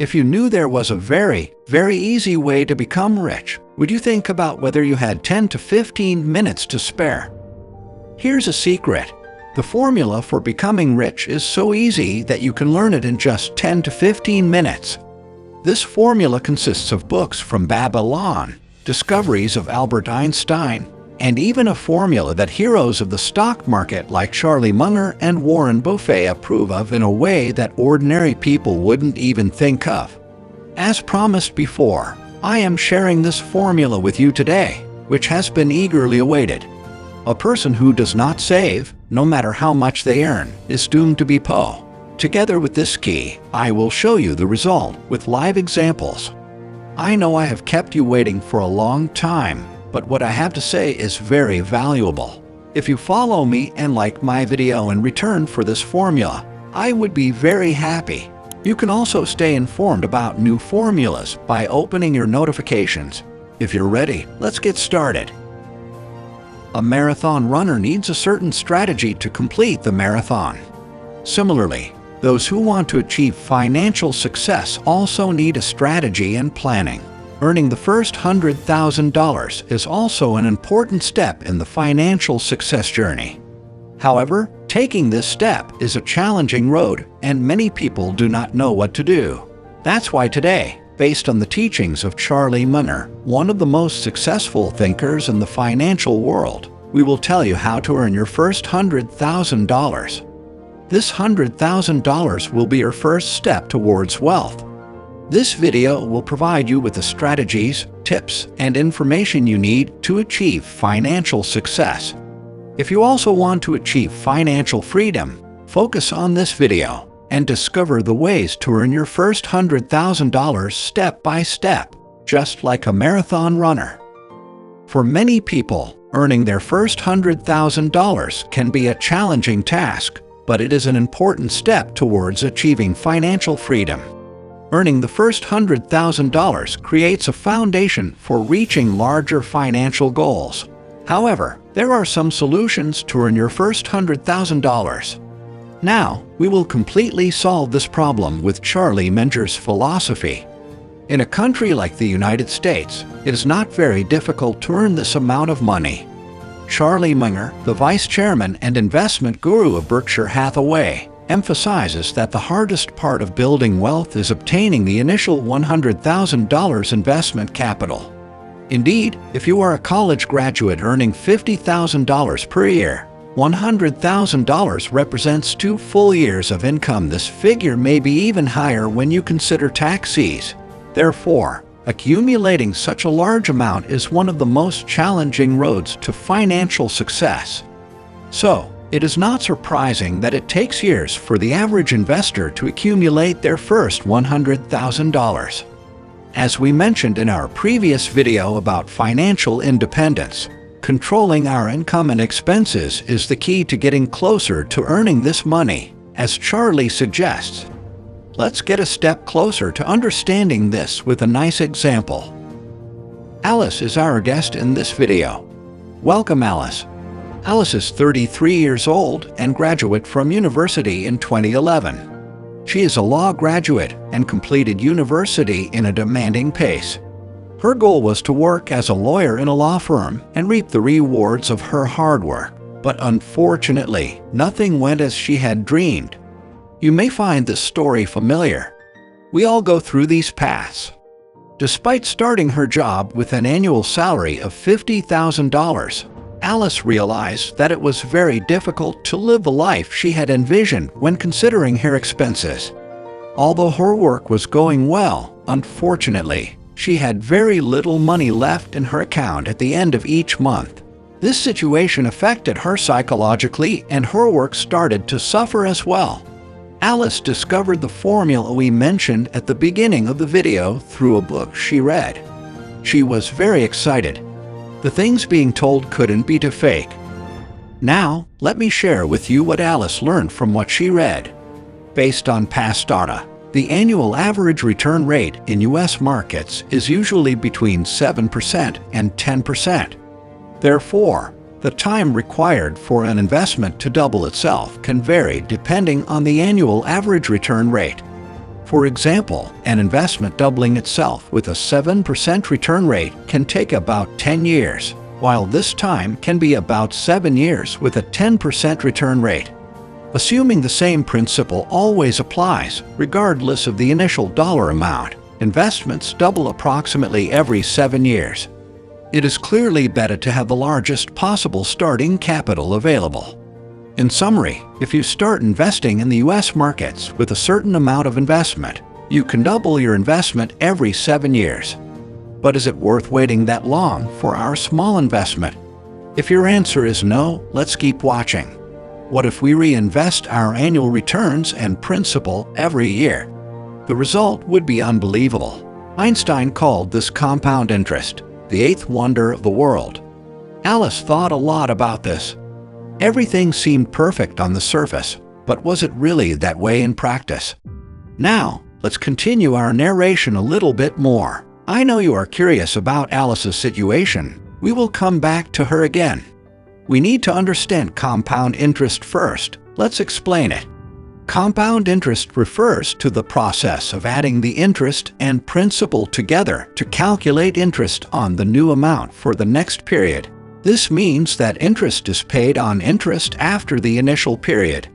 If you knew there was a very, very easy way to become rich, would you think about whether you had 10 to 15 minutes to spare? Here's a secret. The formula for becoming rich is so easy that you can learn it in just 10 to 15 minutes. This formula consists of books from Babylon, discoveries of Albert Einstein, and even a formula that heroes of the stock market like Charlie Munger and Warren Buffett approve of in a way that ordinary people wouldn't even think of. As promised before, I am sharing this formula with you today, which has been eagerly awaited. A person who does not save, no matter how much they earn, is doomed to be poor. Together with this key, I will show you the result with live examples. I know I have kept you waiting for a long time, but what I have to say is very valuable. If you follow me and like my video in return for this formula, I would be very happy. You can also stay informed about new formulas by opening your notifications. If you're ready, let's get started. A marathon runner needs a certain strategy to complete the marathon. Similarly, those who want to achieve financial success also need a strategy and planning. Earning the first $100,000 is also an important step in the financial success journey. However, taking this step is a challenging road, and many people do not know what to do. That's why today, based on the teachings of Charlie Munger, one of the most successful thinkers in the financial world, we will tell you how to earn your first $100,000. This $100,000 will be your first step towards wealth. This video will provide you with the strategies, tips, and information you need to achieve financial success. If you also want to achieve financial freedom, focus on this video and discover the ways to earn your first $100,000 step by step, just like a marathon runner. For many people, earning their first $100,000 can be a challenging task, but it is an important step towards achieving financial freedom. Earning the first $100,000 creates a foundation for reaching larger financial goals. However, there are some solutions to earn your first $100,000. Now, we will completely solve this problem with Charlie Munger's philosophy. In a country like the United States, it is not very difficult to earn this amount of money. Charlie Munger, the vice chairman and investment guru of Berkshire Hathaway, emphasizes that the hardest part of building wealth is obtaining the initial $100,000 investment capital. Indeed, if you are a college graduate earning $50,000 per year, $100,000 represents 2 full years of income. This figure may be even higher when you consider taxes. Therefore, accumulating such a large amount is one of the most challenging roads to financial success. So, it is not surprising that it takes years for the average investor to accumulate their first $100,000. As we mentioned in our previous video about financial independence, controlling our income and expenses is the key to getting closer to earning this money, as Charlie suggests. Let's get a step closer to understanding this with a nice example. Alice is our guest in this video. Welcome, Alice. Alice is 33 years old and graduate from university in 2011. She is a law graduate and completed university in a demanding pace. Her goal was to work as a lawyer in a law firm and reap the rewards of her hard work, but unfortunately, nothing went as she had dreamed. You may find this story familiar. We all go through these paths. Despite starting her job with an annual salary of $50,000, Alice realized that it was very difficult to live the life she had envisioned when considering her expenses. Although her work was going well, unfortunately, she had very little money left in her account at the end of each month. This situation affected her psychologically, and her work started to suffer as well. Alice discovered the formula we mentioned at the beginning of the video through a book she read. She was very excited. The things being told couldn't be too fake. Now, let me share with you what Alice learned from what she read. Based on past data, the annual average return rate in U.S. markets is usually between 7% and 10%. Therefore, the time required for an investment to double itself can vary depending on the annual average return rate. For example, an investment doubling itself with a 7% return rate can take about 10 years, while this time can be about 7 years with a 10% return rate. Assuming the same principle always applies, regardless of the initial dollar amount, investments double approximately every 7 years. It is clearly better to have the largest possible starting capital available. In summary, if you start investing in the US markets with a certain amount of investment, you can double your investment every 7 years. But is it worth waiting that long for our small investment? If your answer is no, let's keep watching. What if we reinvest our annual returns and principal every year? The result would be unbelievable. Einstein called this compound interest the eighth wonder of the world. Alice thought a lot about this. Everything seemed perfect on the surface, but was it really that way in practice? Now, let's continue our narration a little bit more. I know you are curious about Alice's situation. We will come back to her again. We need to understand compound interest first. Let's explain it. Compound interest refers to the process of adding the interest and principal together to calculate interest on the new amount for the next period. This means that interest is paid on interest after the initial period.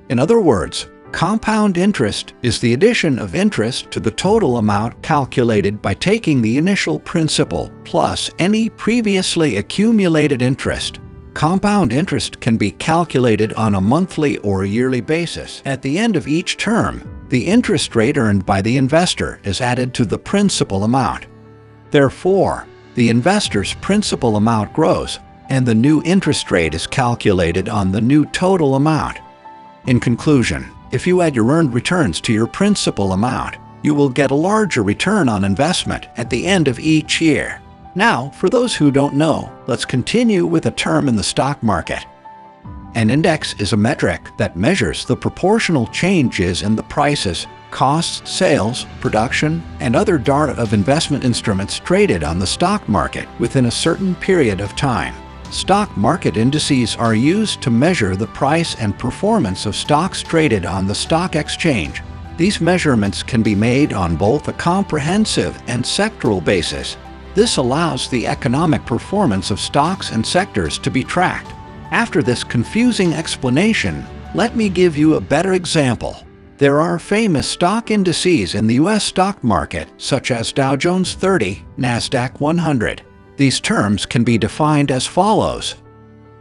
In other words, compound interest is the addition of interest to the total amount calculated by taking the initial principal plus any previously accumulated interest. Compound interest can be calculated on a monthly or yearly basis. At the end of each term, the interest rate earned by the investor is added to the principal amount. Therefore, the investor's principal amount grows, and the new interest rate is calculated on the new total amount. In conclusion, if you add your earned returns to your principal amount, you will get a larger return on investment at the end of each year. Now, for those who don't know, let's continue with a term in the stock market. An index is a metric that measures the proportional changes in the prices, costs, sales, production, and other data of investment instruments traded on the stock market within a certain period of time. Stock market indices are used to measure the price and performance of stocks traded on the stock exchange. These measurements can be made on both a comprehensive and sectoral basis. This allows the economic performance of stocks and sectors to be tracked. After this confusing explanation, let me give you a better example. There are famous stock indices in the US stock market, such as Dow Jones 30, NASDAQ 100. These terms can be defined as follows.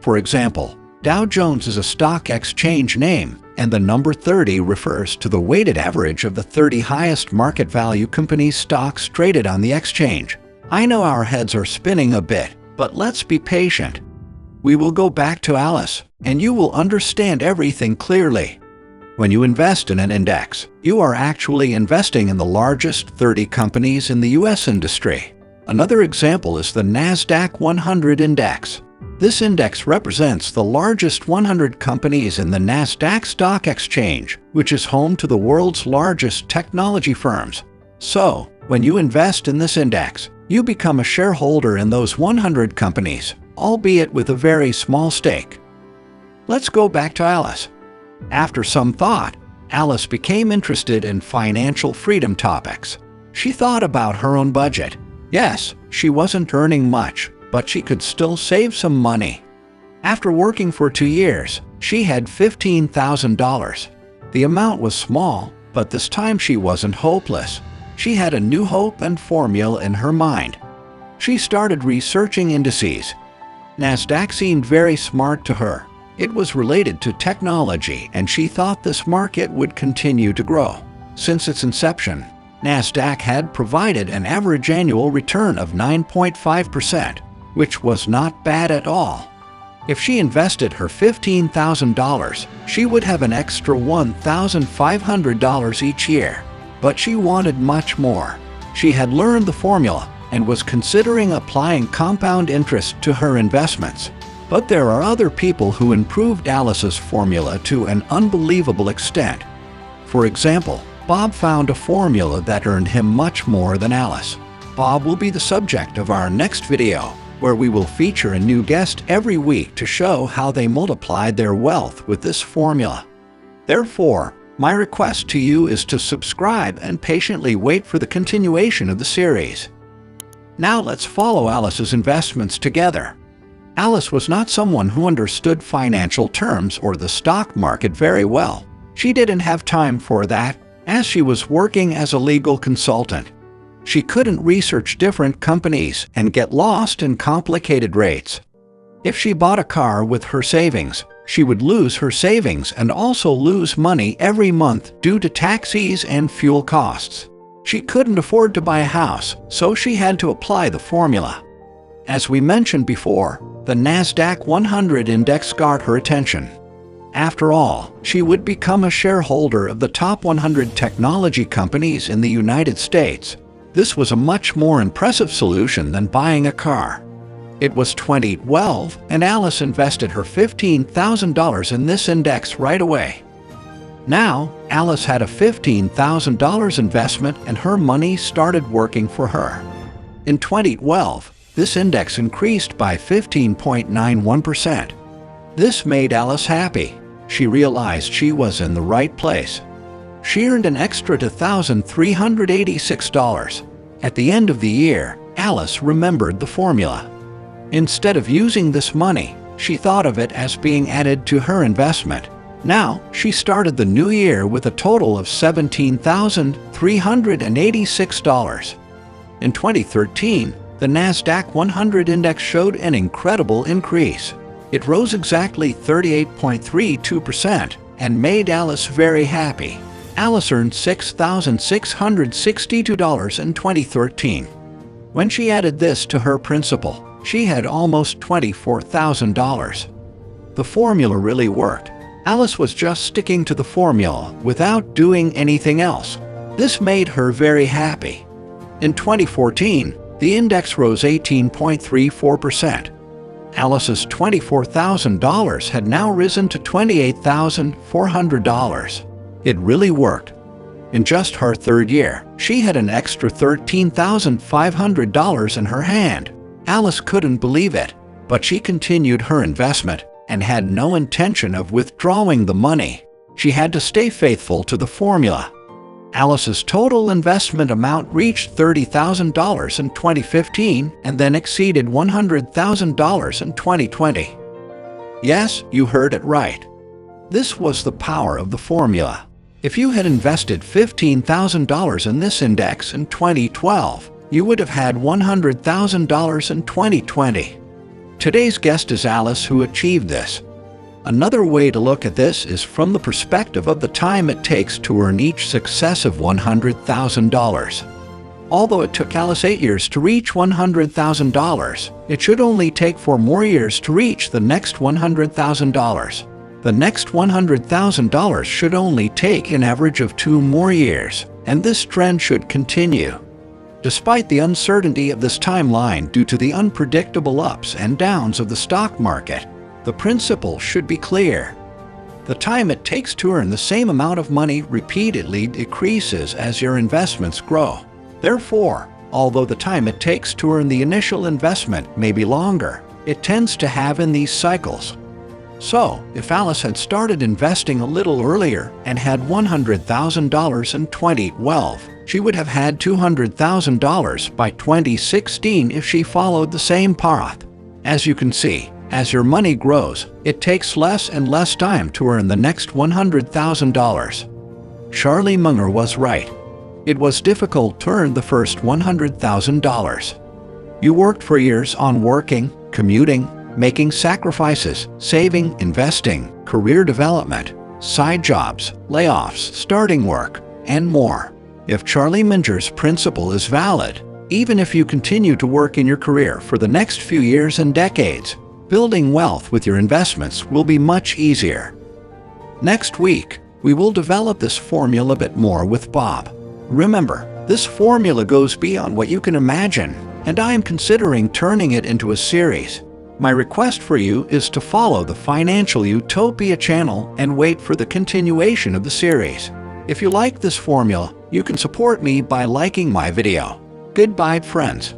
For example, Dow Jones is a stock exchange name, and the number 30 refers to the weighted average of the 30 highest market value companies' stocks traded on the exchange. I know our heads are spinning a bit, but let's be patient. We will go back to Alice, and you will understand everything clearly. When you invest in an index, you are actually investing in the largest 30 companies in the US industry. Another example is the NASDAQ 100 index. This index represents the largest 100 companies in the NASDAQ stock exchange, which is home to the world's largest technology firms. So, when you invest in this index, you become a shareholder in those 100 companies, albeit with a very small stake. Let's go back to Alice. After some thought, Alice became interested in financial freedom topics. She thought about her own budget. Yes, she wasn't earning much, but she could still save some money. After working for 2 years, she had $15,000. The amount was small, but this time she wasn't hopeless. She had a new hope and formula in her mind. She started researching indices. NASDAQ seemed very smart to her. It was related to technology, and she thought this market would continue to grow. Since its inception, NASDAQ had provided an average annual return of 9.5%, which was not bad at all. If she invested her $15,000, she would have an extra $1,500 each year. But she wanted much more. She had learned the formula and was considering applying compound interest to her investments. But there are other people who improved Alice's formula to an unbelievable extent. For example, Bob found a formula that earned him much more than Alice. Bob will be the subject of our next video, where we will feature a new guest every week to show how they multiplied their wealth with this formula. Therefore, My request to you is to subscribe and patiently wait for the continuation of the series. Now let's follow Alice's investments together. Alice was not someone who understood financial terms or the stock market very well. She didn't have time for that, as she was working as a legal consultant. She couldn't research different companies and get lost in complicated rates. If she bought a car with her savings, she would lose her savings and also lose money every month due to taxes and fuel costs. She couldn't afford to buy a house, so she had to apply the formula. As we mentioned before, the NASDAQ 100 index got her attention. After all, she would become a shareholder of the top 100 technology companies in the United States. This was a much more impressive solution than buying a car. It was 2012, and Alice invested her $15,000 in this index right away. Now, Alice had a $15,000 investment and her money started working for her. In 2012, this index increased by 15.91%. This made Alice happy. She realized she was in the right place. She earned an extra $2,386. At the end of the year, Alice remembered the formula. Instead of using this money, she thought of it as being added to her investment. Now, she started the new year with a total of $17,386. In 2013, the NASDAQ 100 index showed an incredible increase. It rose exactly 38.32% and made Alice very happy. Alice earned $6,662 in 2013. When she added this to her principal, she had almost $24,000. The formula really worked. Alice was just sticking to the formula without doing anything else. This made her very happy. In 2014, the index rose 18.34%. Alice's $24,000 had now risen to $28,400. It really worked. In just her third year, she had an extra $13,500 in her hand. Alice couldn't believe it, but she continued her investment and had no intention of withdrawing the money. She had to stay faithful to the formula. Alice's total investment amount reached $30,000 in 2015 and then exceeded $100,000 in 2020. Yes, you heard it right. This was the power of the formula. If you had invested $15,000 in this index in 2012, you would have had $100,000 in 2020. Today's guest is Alice, who achieved this. Another way to look at this is from the perspective of the time it takes to earn each successive $100,000. Although it took Alice 8 years to reach $100,000, it should only take 4 more years to reach the next $100,000. The next $100,000 should only take an average of 2 more years, and this trend should continue. Despite the uncertainty of this timeline due to the unpredictable ups and downs of the stock market, the principle should be clear. The time it takes to earn the same amount of money repeatedly decreases as your investments grow. Therefore, although the time it takes to earn the initial investment may be longer, it tends to have in these cycles. So, if Alice had started investing a little earlier and had $100,000 in 2012, she would have had $200,000 by 2016 if she followed the same path. As you can see, as your money grows, it takes less and less time to earn the next $100,000. Charlie Munger was right. It was difficult to earn the first $100,000. You worked for years on working, commuting, making sacrifices, saving, investing, career development, side jobs, layoffs, starting work, and more. If Charlie Munger's principle is valid, even if you continue to work in your career for the next few years and decades, building wealth with your investments will be much easier. Next week, we will develop this formula a bit more with Bob. Remember, this formula goes beyond what you can imagine, and I am considering turning it into a series. My request for you is to follow the Financial Utopia channel and wait for the continuation of the series. If you like this formula, you can support me by liking my video. Goodbye, friends.